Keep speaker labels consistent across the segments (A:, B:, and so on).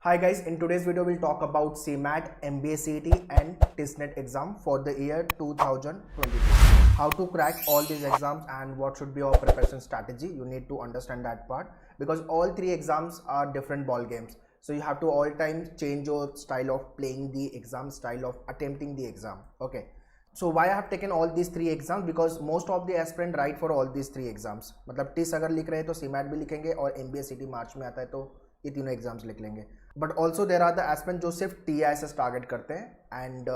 A: Hi guys, in today's video we'll talk about CMAT, MBA CET and TISNET exam for the year 2022. How to crack all these exams and what should be your preparation strategy. You need to understand that part because all three exams are different ball games. So you have to all times change your style of playing the exam, style of attempting the exam. Okay. So why I have taken all these three exams? Because most of the aspirant write for all these three exams. मतलब TISS अगर लिख रहे हैं तो CMAT भी लिखेंगे और MBA CET मार्च में आता है तो ये तीनों एग्जाम्स लिख लेंगे. But also there are the aspirants जो सिर्फ TISS टारगेट करते हैं and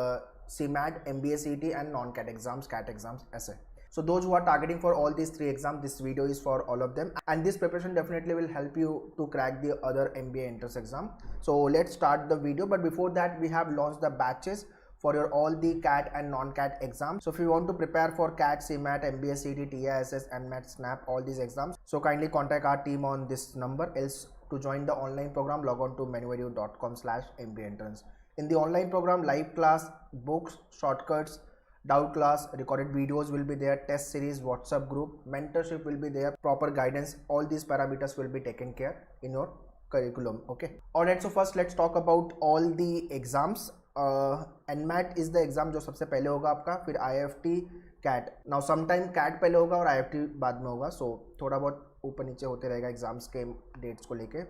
A: CMAT, MBA CET and non CAT exams, CAT exams ऐसे. So those who are targeting for all these three exams, this video is for all of them, and this preparation definitely will help you to crack the other MBA entrance exam. So let's start the video, but before that we have launched the batches for your all the CAT and non-CAT exams. So if you want to prepare for CAT, CMAT, MBA CET, TISS, NMAT, SNAP, all these exams, so kindly contact our team on this number. Else to join the online program, log on to manuedu.com/MBA-entrance. In the online program, live class, books, shortcuts, doubt class, recorded videos will be there, test series, WhatsApp group, mentorship will be there, proper guidance, all these parameters will be taken care in your curriculum. Okay, alright, so first let's talk about all the exams. NMAT is the exam जो सबसे पहले होगा आपका, फिर IFT, CAT. Now sometime CAT पहले होगा और IFT बाद में होगा, सो थोड़ा बहुत ऊपर नीचे होते रहेगा एग्जाम्स के डेट्स को लेके.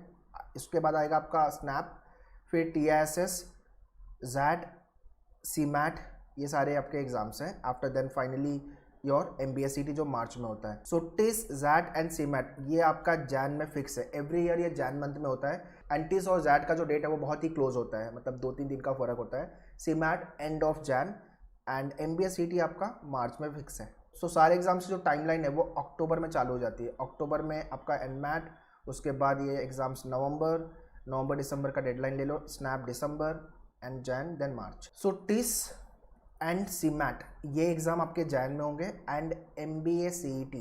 A: इसके बाद आएगा आपका स्नैप, फिर TISS, ZAT, CMAT, ये सारे आपके एग्जाम्स हैं. After then finally your MBA CET जो मार्च में होता है. So TISS, ZAT and CMAT ये आपका जैन में फिक्स है. एवरी ईयर ये जैन मंथ में होता है. एंड टिस और ZAT का जो डेट है वो बहुत ही क्लोज होता है, मतलब 2-3 दिन का फर्क होता है. CMAT end of Jain and MBA CET आपका मार्च में फिक्स है. सो सारे एग्जाम्स की जो टाइमलाइन है वो अक्टूबर में चालू हो जाती है. अक्टूबर में आपका NMAT, उसके बाद ये एग्जाम्स नवंबर दिसंबर का डेडलाइन ले लो, SNAP December and Jan then March. So TISS and CMAT ये एग्ज़ाम आपके जैन में होंगे एंड MBA CET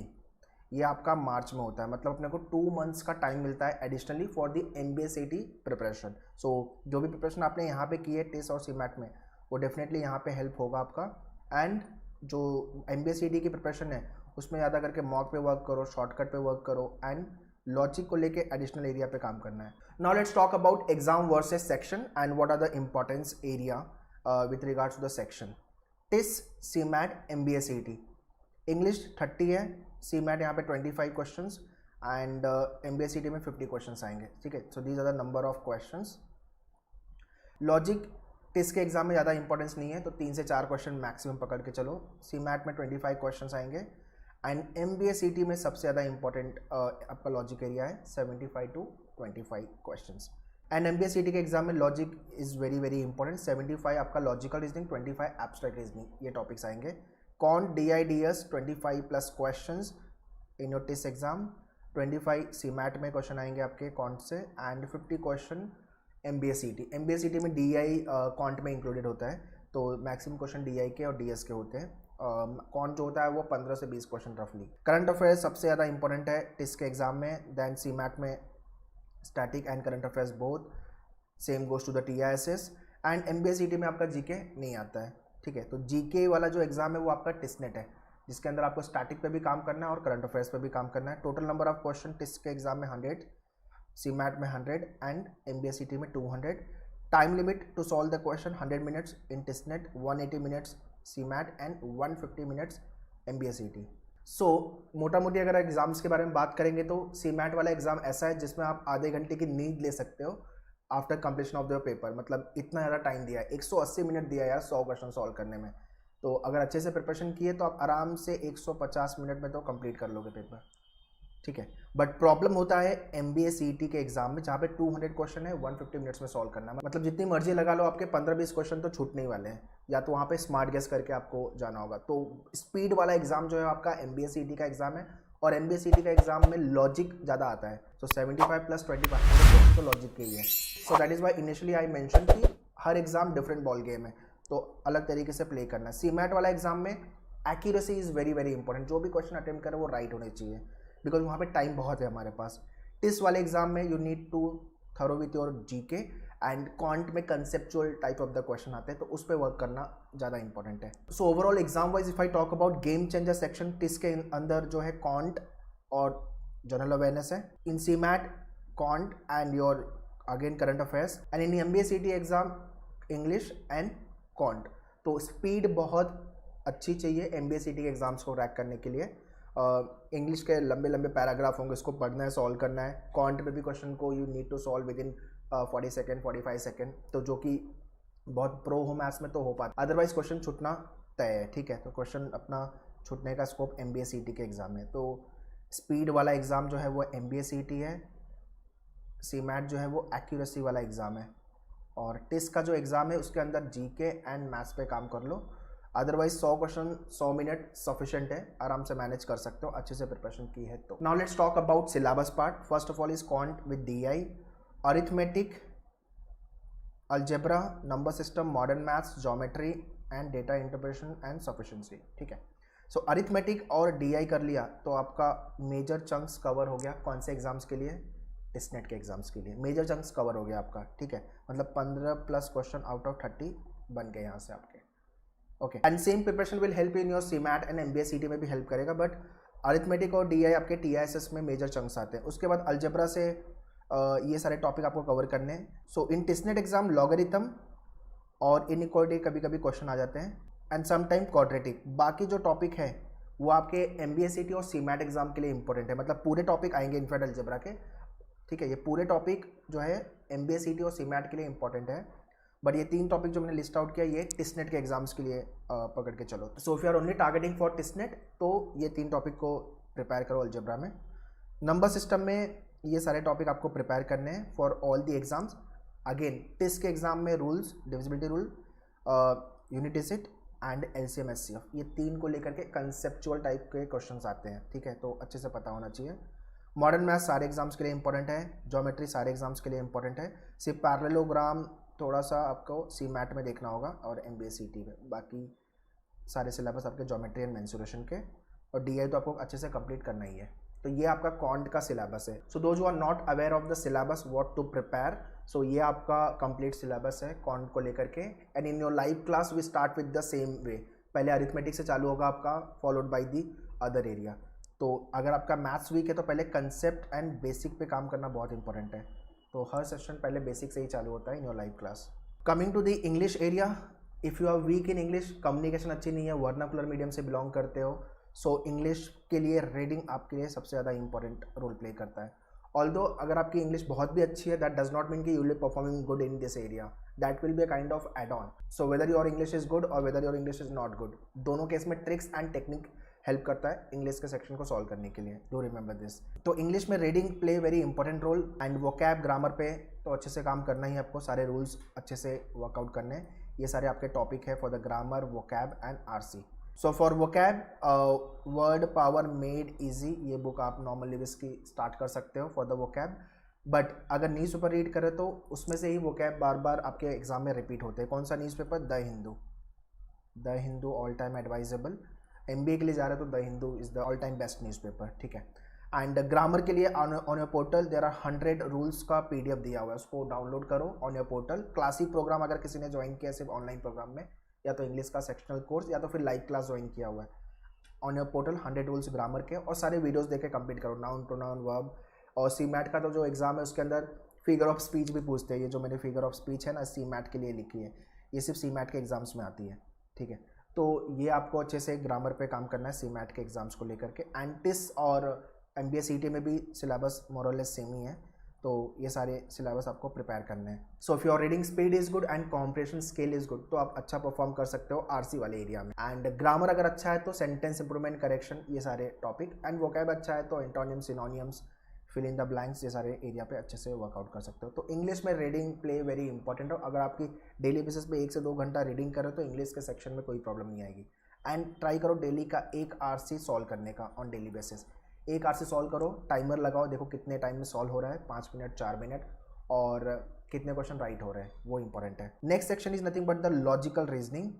A: ये आपका मार्च में होता है. मतलब अपने को 2 मंथ्स का टाइम मिलता है additionally for the MBA CET preparation. So जो भी प्रिपरेशन आपने यहाँ पे की है टिस और CMAT में वो डेफिनेटली यहाँ पे हेल्प होगा आपका. एंड जो MBA CET की प्रिपरेशन है उसमें ज़्यादा करके मॉक पे वर्क करो, शॉर्टकट पे वर्क करो एंड लॉजिक को लेके एडिशनल एरिया पे काम करना है. Now let's talk about exam versus section and what are the importance area with regards to the section. TISS, CMAT, MBA CET English 30 है, CMAT यहाँ पे 25 क्वेश्चंस एंड MBA CET में 50 क्वेश्चंस आएंगे. ठीक है, so these are the number of questions. Logic TISS के exam में ज़्यादा इंपॉर्टेंस नहीं है, तो 3 से 4 क्वेश्चन मैक्सिमम पकड़ के चलो. CMAT में 25 क्वेश्चंस आएंगे एंड MBA CET में सबसे ज़्यादा इंपॉर्टेंट आपका लॉजिक एरिया है, 75 to 25 questions. And MBA CET के एग्जाम में logic is very very important. 75 आपका लॉजिकल रीजनिंग, 25 एब्स्ट्रैक्ट रीजनिंग, ये टॉपिक्स आएंगे. Quant, DIDS 25 plus questions in your TISS exam. 25 CMAT में क्वेश्चन आएंगे आपके कॉन्ट से and 50 question MBA CET. MBA CET में DI कॉन्ट में इंक्लूडेड होता है, तो मैक्सिमम क्वेश्चन DI के और DS के होते हैं. कॉन्ट जो होता है वो 15 से 20 क्वेश्चन रफली. करंट अफेयर्स सबसे ज़्यादा इंपॉर्टेंट है टिस के एग्जाम में. देन CMAT में static and current affairs both, same goes to the TISS. And MBA CET में आपका GK नहीं आता है. ठीक है, तो GK वाला जो एग्जाम है वो आपका टिसनेट है, जिसके अंदर आपको स्टैटिक पे भी काम करना है और करंट अफेयर्स पे भी काम करना है. Total number of question TISS के एग्जाम में 100, CMAT में 100 एंड MBA CET में 200. Time limit to solve the question 100 minutes in TISSNET, 180 minutes CMAT and 150 minutes MBA CET. So मोटा मोटी अगर एग्जाम्स के बारे में बात करेंगे तो CMAT वाला एग्जाम ऐसा है जिसमें आप आधे घंटे की नींद ले सकते हो after completion of the paper. मतलब इतना ज़्यादा टाइम दिया है, 180 मिनट दिया है यार 100 क्वेश्चन सॉल्व करने में. तो अगर अच्छे से प्रिपरेशन किए तो आप आराम से 150 मिनट में तो कंप्लीट कर लोगे पेपर. ठीक है, बट प्रॉब्लम होता है MBA CET के एग्जाम में जहाँ पे 200 क्वेश्चन है, 150 मिनट्स में सॉल्व करना है. मतलब जितनी मर्जी लगा लो, आपके 15-20 क्वेश्चन तो छूटने ही वाले हैं, या तो वहाँ पे स्मार्ट गेस करके आपको जाना होगा. तो स्पीड वाला एग्जाम जो है आपका MBA CET का एग्जाम है, और MBA CET का एग्जाम में लॉजिक ज़्यादा आता है. सो 75 प्लस 25 तो लॉजिक के ही है. So that is why initially I mention कि हर एग्जाम डिफरेंट बॉल गेम है, तो अलग तरीके से प्ले करना है. CMAT वाला एग्जाम में accuracy is very very important. जो भी क्वेश्चन अटेम्प्ट करें वो राइट होने चाहिए, बिकॉज वहाँ पे टाइम बहुत है हमारे पास. टिस वाले एग्जाम में you need to thorough with your GK and quant में conceptual type of the question आते हैं, तो उस पर वर्क करना ज़्यादा इंपॉर्टेंट है. So overall exam wise if I talk about game changer section, TISS के अंदर जो है कॉन्ट और जनरल अवेयरनेस है. In CMAT quant and your again current affairs and in MBA CT exam English and quant. तो speed बहुत अच्छी चाहिए MBA CT के एग्जाम्स को क्रैक करने के लिए। इंग्लिश के लंबे लंबे पैराग्राफ होंगे, इसको पढ़ना है, सॉल्व करना है। कॉन्ट में भी क्वेश्चन को you need to solve within 40 second 45 second, तो जो कि बहुत प्रो हो मैथ्स में तो हो पाता, अदरवाइज क्वेश्चन छूटना तय है। ठीक है, तो क्वेश्चन अपना छूटने का स्कोप MBA CT के एग्जाम में। तो स्पीड वाला एग्ज़ाम जो है वो MBA CT है, CMAT जो है वो एक्यूरेसी वाला एग्ज़ाम है, और टिस का जो एग्ज़ाम है उसके अंदर GK एंड मैथ्स पे काम कर लो। अदरवाइज 100 क्वेश्चन 100 मिनट सफिशिएंट है, आराम से मैनेज कर सकते हो अच्छे से प्रिपरेशन की है तो। Now let's talk about syllabus part. First of all is can't with DI, arithmetic, algebra, number system, modern maths, geometry and data interpretation and sufficiency. ठीक है, सो अरिथमेटिक और DI कर लिया तो आपका मेजर चंक्स कवर हो गया। कौन से एग्जाम्स के लिए? टिसनेट के एग्जाम्स के लिए मेजर चंक्स कवर हो गया आपका। ठीक है, मतलब 15+ क्वेश्चन आउट ऑफ 30 बन गए यहाँ से आपके। Okay, and same preparation will help in your CMAT and MBA CT में भी हेल्प करेगा, बट अरिथमेटिक और DI आपके TISS में मेजर चंक्स आते हैं। उसके बाद अलजेब्रा से ये सारे टॉपिक आपको कवर करने हैं। सो इन टिसनेट एग्जाम लॉगरिथम और इनइक्वालिटी कभी कभी क्वेश्चन आ जाते हैं, एंड समटाइम क्वाड्रेटिक। बाकी जो टॉपिक है वो आपके MBA CT और CMAT एग्जाम के लिए इंपॉर्टेंट है, मतलब पूरे टॉपिक आएंगे इनफैक्ट अलजेब्रा के। ठीक है, ये पूरे टॉपिक जो है MBA CT और CMAT के लिए इंपॉर्टेंट है, बट ये 3 टॉपिक जो मैंने लिस्ट आउट किया ये टिसनेट के एग्जाम्स के लिए पकड़ के चलो। So if you are only targeting for TISSNET तो ये 3 टॉपिक को प्रिपेयर करो अलजेब्रा में। नंबर सिस्टम में ये सारे टॉपिक आपको प्रिपेयर करने हैं for all the exams. Again TISS के एग्जाम में rules, divisibility rule, unit digit and LCM SCF, ये 3 को लेकर के कंसेप्चुअल टाइप के क्वेश्चंस आते हैं। ठीक है, तो अच्छे से पता होना चाहिए। मॉडर्न मैथ सारे एग्जाम्स के लिए इंपॉर्टेंट है, ज्योमेट्री सारे एग्जाम्स के लिए इंपॉर्टेंट है, सिर्फ पैरेललोग्राम थोड़ा सा आपको CMAT में देखना होगा और MBA CT में। बाकी सारे सिलेबस आपके ज्योमेट्री एंड मेंसुरेशन के, और DI तो आपको अच्छे से कंप्लीट करना ही है। तो ये आपका कॉन्ट का सिलेबस है। So those who are not aware of the syllabus what to prepare, so ये आपका कंप्लीट सिलेबस है कॉन्ट को लेकर के। And in your live class we start with the same way, पहले अरिथमेटिक से चालू होगा आपका, followed by the other area. तो अगर आपका मैथ्स वीक है तो पहले कंसेप्ट एंड बेसिक पे काम करना बहुत इंपॉर्टेंट है, तो हर सेशन पहले बेसिक से ही चालू होता है in your live class. Coming to the English area, if you are weak in English, communication अच्छी नहीं है, वर्नाकुलर मीडियम से बिलोंग करते हो, सो इंग्लिश के लिए रीडिंग आपके लिए सबसे ज़्यादा इंपॉर्टेंट रोल प्ले करता है। ऑल्दो अगर आपकी इंग्लिश बहुत भी अच्छी है, दैट डज नॉट मीन कि you will be performing good in this area, that will be a kind of add on. So whether your English is good और whether your English is not good, दोनों case में tricks and technique help करता है English के section को solve करने के लिए। Do remember this. तो इंग्लिश में reading play very important role, and vocab grammar पे तो अच्छे से काम करना ही आपको, सारे रूल्स अच्छे से वर्कआउट करने। ये सारे आपके टॉपिक है for the grammar, vocab and RC। So for vocab, word power made easy, ये बुक आप नॉर्मल लिविस की स्टार्ट कर सकते हो फॉर द वोकैब। बट अगर न्यूज़पेपर रीड करें तो उसमें से ही वोकैब बार बार आपके एग्जाम में रिपीट होते हैं। कौन सा newspaper? The Hindu. The Hindu all time advisable, MBA के लिए जा रहे हो तो the Hindu is the all time best newspaper. ठीक है, एंड ग्रामर के लिए on your portal there are 100 rules का PDF दिया हुआ है, उसको डाउनलोड करो on your portal. Classic programme अगर किसी ने ज्वाइन किया सिर्फ ऑनलाइन प्रोग्राम में, या तो इंग्लिश का सेक्शनल कोर्स या तो फिर लाइव क्लास ज्वाइन किया हुआ है, on your portal 100 rules grammar के, और सारे वीडियोस देके कंप्लीट करो, नाउन प्रोनाउन वर्ब। और CMAT का तो जो एग्जाम है उसके अंदर फिगर ऑफ स्पीच भी पूछते हैं। ये जो मेरी फिगर ऑफ स्पीच है ना, CMAT के लिए लिखी है, ये सिर्फ CMAT के एग्जाम्स में आती है। ठीक है, तो ये आपको अच्छे से ग्रामर पे काम करना है CMAT के एग्जाम्स को लेकर के। एंटिस और MBA CT में भी सिलेबस मोरलेस सेम ही है, तो ये सारे सिलेबस आपको प्रिपेयर करने हैं। So if your reading speed is good and comprehension skill is good, तो आप अच्छा परफॉर्म कर सकते हो RC वाले एरिया में। एंड ग्रामर अगर अच्छा है तो सेंटेंस इंप्रूवमेंट, करेक्शन, ये सारे टॉपिक। एंड वोकैब अच्छा है तो antonym, synonyms, fill in the blanks, ये सारे एरिया पे अच्छे से वर्कआउट कर सकते हो। तो इंग्लिश में रीडिंग प्ले वेरी इंपॉर्टेंट हो। अगर आपकी डेली बेसिस पे 1 से 2 घंटा रीडिंग करो तो इंग्लिश के सेक्शन में कोई प्रॉब्लम नहीं आएगी। एंड ट्राई करो डेली का 1 RC सॉल्व करने का on daily basis. 1 RC solve करो, टाइमर लगाओ, देखो कितने टाइम में सॉल्व हो रहा है, 5 मिनट, 4 मिनट, और कितने क्वेश्चन राइट हो रहे हैं, वो इंपॉर्टेंट है। Next section is nothing but the logical reasoning,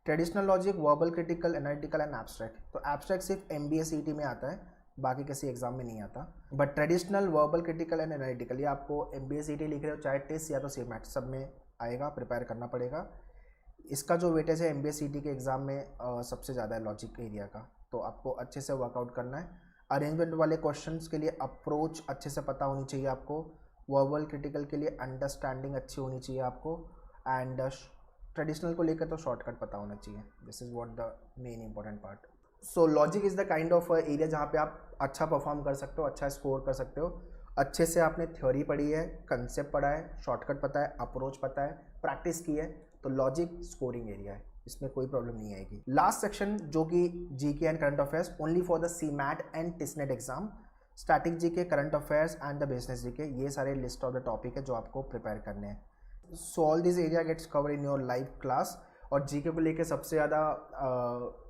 A: traditional logic, verbal, critical, analytical and abstract. तो एब्स्ट्रैक्ट सिर्फ MBA CT में आता है, बाकी किसी एग्जाम में नहीं आता। But traditional, verbal, critical and analytical, ये आपको MBA CT लिख रहे हो चाहे टिस या तो CMAT, सब में आएगा, प्रिपेयर करना पड़ेगा। इसका जो वेटेज है MBA CT के एग्ज़ाम में सबसे ज़्यादा है लॉजिक एरिया का, तो आपको अच्छे से वर्कआउट करना है। अरेंजमेंट वाले क्वेश्चंस के लिए अप्रोच अच्छे से पता होनी चाहिए आपको, वर्बल क्रिटिकल के लिए अंडरस्टैंडिंग अच्छी होनी चाहिए आपको, एंड ट्रेडिशनल को लेकर तो शॉर्टकट पता होना चाहिए. This is what the main important part. So logic is the kind of area जहाँ पे आप अच्छा परफॉर्म कर सकते हो, अच्छा स्कोर कर सकते हो. अच्छे से आपने थ्योरी पढ़ी है, कंसेप्ट पढ़ा है, शॉर्टकट पता है, अप्रोच पता है, प्रैक्टिस की है, तो लॉजिक स्कोरिंग एरिया है, इसमें कोई प्रॉब्लम नहीं आएगी. लास्ट सेक्शन जो कि GK and current affairs only for the CMAT and टिस्नेट exam. Static GK, current affairs and the business GK, ये सारे लिस्ट ऑफ द टॉपिक है जो आपको प्रिपेयर करने हैं. So all this area gets cover in your live class. और GK को लेके सबसे ज़्यादा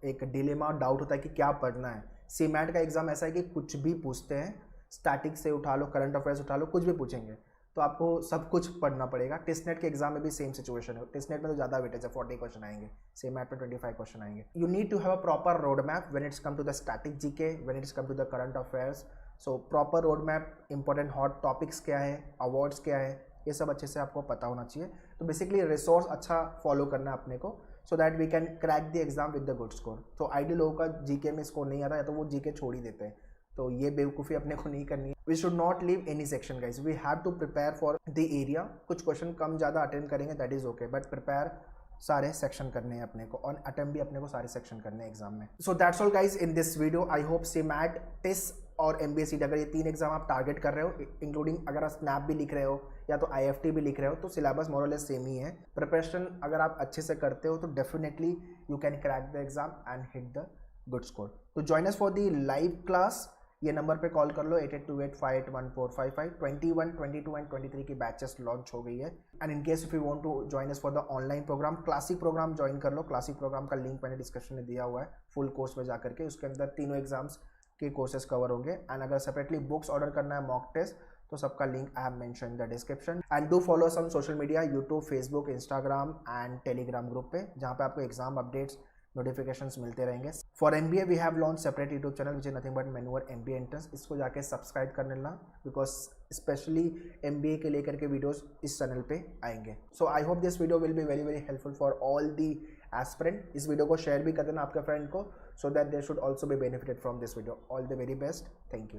A: एक डिलेमा डाउट होता है कि क्या पढ़ना है. सीमैट का एग्ज़ाम ऐसा है कि कुछ भी पूछते हैं, स्टैटिक से उठा लो, करंट अफेयर्स उठा लो, कुछ भी पूछेंगे, तो आपको सब कुछ पढ़ना पड़ेगा. टिस्नेट के एग्जाम में भी सेम सिचुएशन है. टिस्नेट में तो ज़्यादा वेटेज है, 40 क्वेश्चन आएंगे, सीमैट में 25 क्वेश्चन आएंगे. You need to have a proper road map when it's come to the static GK, when it's come to the current affairs. So proper road map, important hot topics क्या है, awards क्या है, ये सब अच्छे से आपको पता होना चाहिए. तो बेसिकली रिसोर्स अच्छा फॉलो करना है अपने को, so that we can crack the exam with the good score. तो आइडियल लोगों का जीके में स्कोर नहीं आता है तो वो जीके छोड़ ही देते हैं, तो ये बेवकूफ़ी अपने को नहीं करनी है. We should not leave any section guys, we have to prepare for the area. कुछ क्वेश्चन कम ज़्यादा अटेंड करेंगे, that is okay, but prepare सारे सेक्शन करने हैं अपने को, और अटेम्प्ट भी अपने को सारे सेक्शन करने हैं एग्जाम में. So that's all guys in this video. I hope CMAT, TISS और MBA अगर ये 3 एग्जाम आप टारगेट कर रहे हो, इंक्लूडिंग अगर आप स्नैप भी लिख रहे हो या तो IFT भी लिख रहे हो, तो सिलेबस मोर और लेस सेम ही है. प्रिपरेशन अगर आप अच्छे से करते हो तो definitely you can crack the exam and hit the good score. तो join us for the live class. ये नंबर पे कॉल कर लो, 8828581455. 21, 22 एंड 23 की बैचेस लॉन्च हो गई है. And in case if you want to join us for the online programme, classic programme join कर लो. क्लासिक प्रोग्राम का लिंक मैंने डिस्क्रिप्शन में दिया हुआ है, फुल कोर्स में जाकर के. उसके अंदर तीनों एग्जाम्स के कोर्सेज कवर होंगे. एंड अगर सेपरेटली बुक्स ऑर्डर करना है, मॉक टेस्ट, तो सबका link I have mention in the description. And do follow us on social media, YouTube, Facebook, Instagram and Telegram group पे, जहाँ पे आपको एग्जाम अपडेट्स, नोटिफिकेशंस मिलते रहेंगे. For MBA we have launch separate YouTube channel which is nothing but मैन्युअर MBA entrance. इसको जाके subscribe कर लेना, बिकॉज स्पेशली MBA के लेकर के वीडियोस इस चैनल पे आएंगे. So I hope this video will be very very helpful for all the aspirant. इस वीडियो को शेयर भी कर देना आपके फ्रेंड को, so that they should also be benefited from this video. All the very best. Thank you.